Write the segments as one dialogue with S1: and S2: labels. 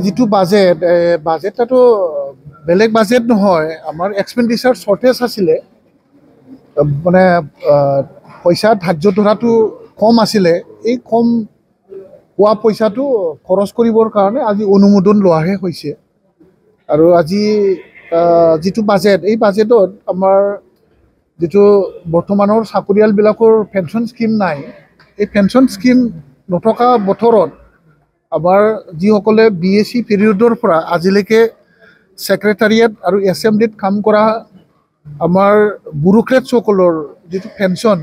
S1: যিটো বাজেটটো বেলেগ বাজেট নহয়, আমাৰ এক্সপেণ্ডিচাৰ শ্বৰ্টেজ আছিলে, মানে পইচা ধাৰ্য ধৰাটো কম আছিলে। এই কম হোৱা পইচাটো খৰচ কৰিবৰ কাৰণে আজি অনুমোদন লোৱাহে হৈছে। আৰু আজি যিটো বাজেট, এই বাজেটত আমাৰ যিটো বৰ্তমানৰ চাকৰিয়ালবিলাকৰ পেঞ্চন স্কিম নাই, এই পেঞ্চন স্কিম নথকা বতৰত আমাৰ যিসকলে BSc পিৰিয়ডৰ পৰা আজিলৈকে ছেক্ৰেটাৰিয়েট আৰু এছেম্বলিত কাম কৰা আমাৰ ব্যুৰ'ক্ৰেটসকলৰ যিটো pension,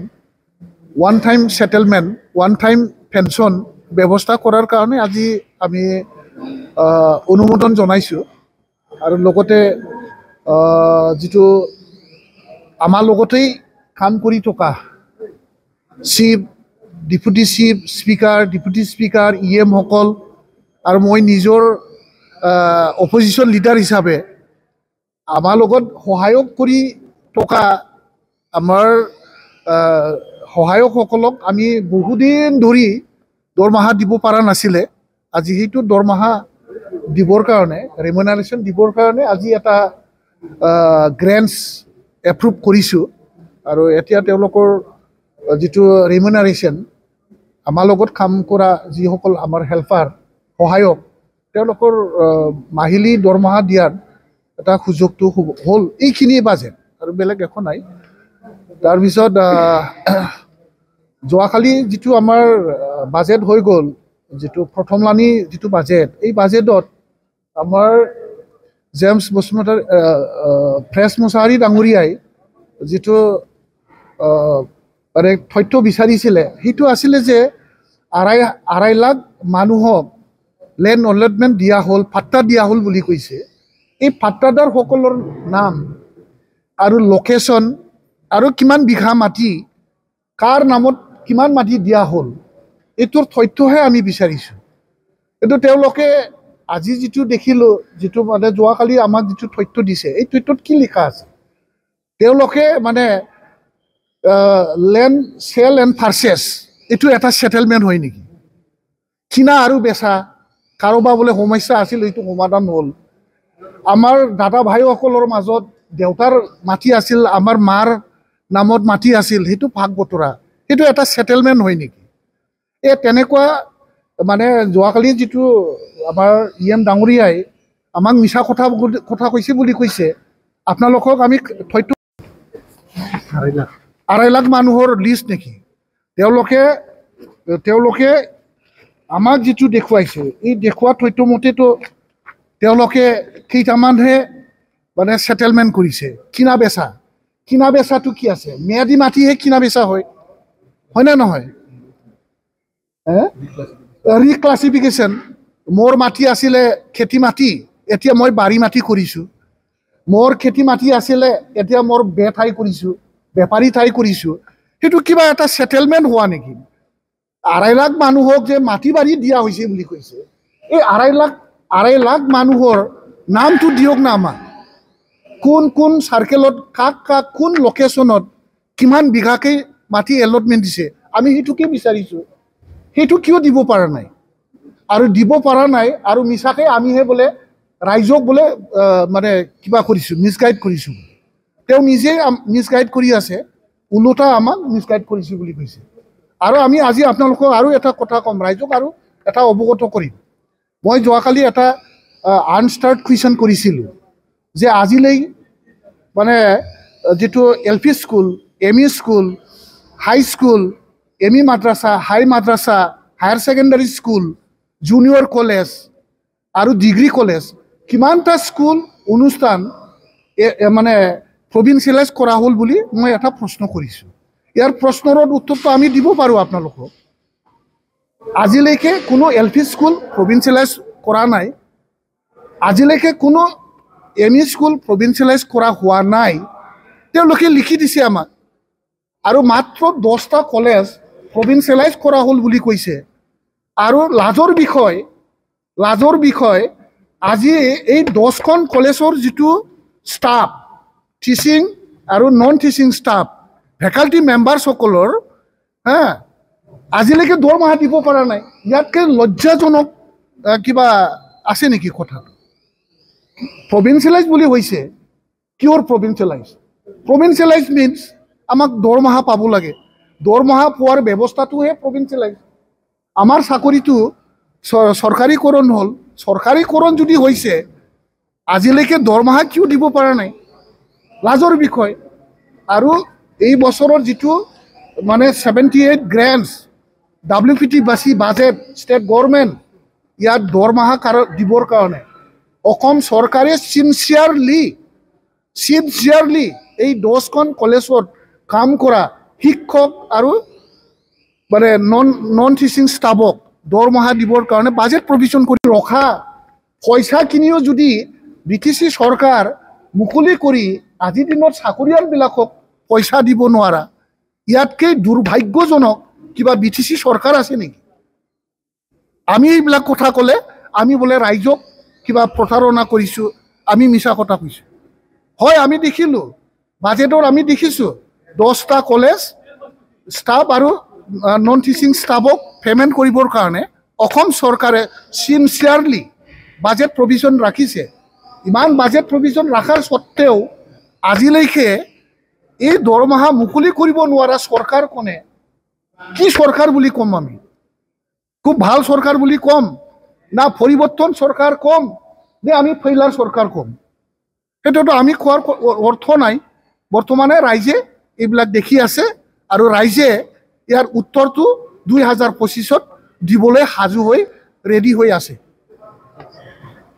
S1: one time settlement, one time pension ব্যৱস্থা কৰাৰ কাৰণে আজি আমি অনুমোদন জনাইছোঁ। আৰু লগতে যিটো আমাৰ লগতেই কাম কৰি থকা chief, deputy chief speaker, deputy speaker, EMসকল আৰু মই নিজৰ অপজিশ্যন লিডাৰ হিচাপে আমাৰ লগত সহায়ক কৰি থকা আমাৰ সহায়কসকলক আমি বহুদিন ধৰি দৰমহা দিব পৰা নাছিলে। আজি সেইটো দৰমহা দিবৰ কাৰণে, ৰেমুনাৰেশ্যন দিবৰ কাৰণে আজি এটা গ্ৰেণ্টছ এপ্ৰুভ কৰিছোঁ। আৰু এতিয়া তেওঁলোকৰ যিটো ৰেমুনাৰেশ্যন, আমাৰ লগত কাম কৰা যিসকল আমাৰ হেল্পাৰ, সহায়ক, তেওঁলোকৰ মাহিলী দৰমহা দিয়াৰ এটা সুযোগটো হ'ল। এইখিনিয়ে বাজেট আৰু বেলেগ একো নাই। তাৰপিছত যোৱাকালি যিটো আমাৰ বাজেট হৈ গ'ল, যিটো প্ৰথমলানি যিটো বাজেট, এই বাজেটত আমাৰ জেমছ বসুমতাৰী, ফ্ৰেছ মুছাহাৰী ডাঙৰীয়াই যিটো মানে তথ্য বিচাৰিছিলে, সেইটো আছিলে যে আঢ়াই লাখ মানুহক লেণ্ড অলটমেণ্ট দিয়া হ'ল, পাট্টা দিয়া হ'ল বুলি কৈছে। এই পাট্টাদাৰসকলৰ নাম আৰু লোকেশ্যন আৰু কিমান বিঘা মাটি, কাৰ নামত কিমান মাটি দিয়া হ'ল, এইটোৰ তথ্যহে আমি বিচাৰিছোঁ। কিন্তু তেওঁলোকে আজি যিটো দেখিলোঁ, যিটো মানে যোৱাকালি আমাক যিটো তথ্য দিছে, এই তথ্যত কি লিখা আছে? তেওঁলোকে মানে লেণ্ড চেল এণ্ড পাৰ্চেছ, এইটো এটা ছেটেলমেণ্ট হয় নেকি? কিনা আৰু বেচা, কাৰোবাৰ বোলে সমস্যা আছিল, এইটো সমাধান হ'ল। আমাৰ দাদা ভাইসকলৰ মাজত দেউতাৰ মাটি আছিল, আমাৰ মাৰ নামত মাটি আছিল, সেইটো ভাগ বতৰা, সেইটো এটা ছেটেলমেণ্ট হয় নেকি? এই তেনেকুৱা মানে যোৱাকালি যিটো আমাৰ EM ডাঙৰীয়াই আমাক মিছা কথা কৈছে বুলি কৈছে। আপোনালোকক আমি তথ্য, আঢ়াই লাখ মানুহৰ লিষ্ট নেকি? তেওঁলোকে আমাক যিটো দেখুৱাইছে, এই দেখুওৱা তথ্য মতেতো তেওঁলোকে কেইটামানহে মানে ছেটেলমেণ্ট কৰিছে। কিনা বেচাটো কি আছে? ম্যাদী মাটিহে কিনা বেচা হয়নে নহয়? ৰিক্লাছিফিকেশ্যন, মোৰ মাটি আছিলে খেতি মাটি, এতিয়া মই বাৰী মাটি কৰিছোঁ। মোৰ খেতি মাটি আছিলে, এতিয়া মোৰ ঠাই কৰিছোঁ, বেপাৰী ঠাই কৰিছোঁ। সেইটো কিবা এটা ছেটেলমেণ্ট হোৱা নেকি? আঢ়াই লাখ মানুহক যে মাটি বাৰী দিয়া হৈছে বুলি কৈছে, এই আঢ়াই লাখ মানুহৰ নামটো দিয়ক না আমাক। কোন কোন চাৰ্কেলত কাক কোন লোকেশ্যনত কিমান বিঘাকৈ মাটি এলটমেণ্ট দিছে, আমি সেইটোকে বিচাৰিছোঁ। সেইটো কিয় দিব পৰা নাই? আৰু দিব পৰা নাই আৰু মিছাকৈ আমিহে বোলে ৰাইজক বোলে মানে কিবা কৰিছোঁ, মিছগাইড কৰিছোঁ। তেওঁ নিজে মিছগাইড কৰি আছে, ওলোটা আমাক মিছগাইড কৰিছোঁ বুলি কৈছে। আৰু আমি আজি আপোনালোকক আৰু এটা কথা ক'ম, ৰাইজক আৰু এটা অৱগত কৰিম। মই যোৱাকালি এটা আনষ্টাৰ্ট কুৱেশ্যন কৰিছিলোঁ যে আজিলৈ মানে যিটো LP school, ME school, high school, ME মাদ্ৰাছা, হাই মাদ্ৰাছা, higher secondary school, junior college আৰু ডিগ্ৰী কলেজ, কিমানটা স্কুল অনুষ্ঠান মানে প্ৰভিন্সিয়েলাইজ কৰা হ'ল বুলি মই এটা প্ৰশ্ন কৰিছোঁ। ইয়াৰ প্ৰশ্নৰ উত্তৰটো আমি দিব পাৰোঁ আপোনালোকক। আজিলৈকে কোনো LP স্কুল প্ৰভিন্সিয়েলাইজ কৰা নাই, আজিলৈকে কোনো ME স্কুল প্ৰভিন্সিয়েলাইজ কৰা হোৱা নাই, তেওঁলোকে লিখি দিছে আমাক। আৰু মাত্ৰ 10টা কলেজ প্ৰভিন্সিয়েলাইজ কৰা হ'ল বুলি কৈছে। আৰু লাজৰ বিষয় আজি এই 10খন কলেজৰ যিটো ষ্টাফ, টিচিং আৰু নন টিচিং ষ্টাফ, ফেকাল্টি মেম্বাৰসকলৰ আজিলৈকে দৰমহা দিব পৰা নাই। ইয়াতকৈ লজ্জাজনক কিবা আছে নেকি কথাটো? প্ৰভিন্সিয়েলাইজ বুলি হৈছে, কিয়ৰ প্ৰভিন্সিয়েলাইজ? প্ৰভিন্সিয়েলাইজ মিনছ আমাক দৰমহা পাব লাগে, দৰমহা পোৱাৰ ব্যৱস্থাটোহে প্ৰভিন্সিয়েলাইজ। আমাৰ চাকৰিটো চৰকাৰীকৰণ হ'ল, চৰকাৰীকৰণ যদি হৈছে আজিলৈকে দৰমহা কিয় দিব পৰা নাই? লাজৰ বিষয়। আৰু এই বছৰৰ যিটো মানে 78 গ্ৰেণ্টছ WPT বাজেট ষ্টেট গভৰ্ণমেণ্ট, ইয়াত দৰমহা দিবৰ কাৰণে অসম চৰকাৰে চিনচিয়াৰলি এই 10খন কলেজত কাম কৰা শিক্ষক আৰু মানে নন টিচিং ষ্টাফক দৰমহা দিবৰ কাৰণে বাজেট প্ৰভিজন কৰি ৰখা পইচাখিনিও যদি BTC চৰকাৰ মুকলি কৰি আজিৰ দিনত চাকৰিয়ালবিলাকক পইচা দিব নোৱাৰা, ইয়াতকৈ দুৰ্ভাগ্যজনক কিবা BTC চৰকাৰ আছে নেকি? আমি এইবিলাক কথা ক'লে আমি বোলে ৰাইজক কিবা প্ৰতাৰণা কৰিছোঁ, আমি মিছা কথা কৈছোঁ। হয়, আমি দেখিলোঁ বাজেটৰ, আমি দেখিছোঁ 10টা কলেজ ষ্টাফ আৰু নন টিচিং ষ্টাফক পে'মেণ্ট কৰিবৰ কাৰণে অসম চৰকাৰে চিনচিয়াৰলি বাজেট প্ৰভিজন ৰাখিছে। ইমান বাজেট প্ৰভিজন ৰখাৰ স্বত্তেও আজিলৈকে এই দৰমহা মুকলি কৰিব নোৱাৰা চৰকাৰখনে কি চৰকাৰ বুলি ক'ম? আমি খুব ভাল চৰকাৰ বুলি ক'ম, না পৰিৱৰ্তন চৰকাৰ ক'ম, নে আমি ফেইলাৰ চৰকাৰ ক'ম? সেইটোতো আমি কোৱাৰ অৰ্থ নাই। বৰ্তমানে ৰাইজে এইবিলাক দেখি আছে আৰু ৰাইজে ইয়াৰ উত্তৰটো 2025ত দিবলৈ সাজু হৈ ৰেডি হৈ আছে।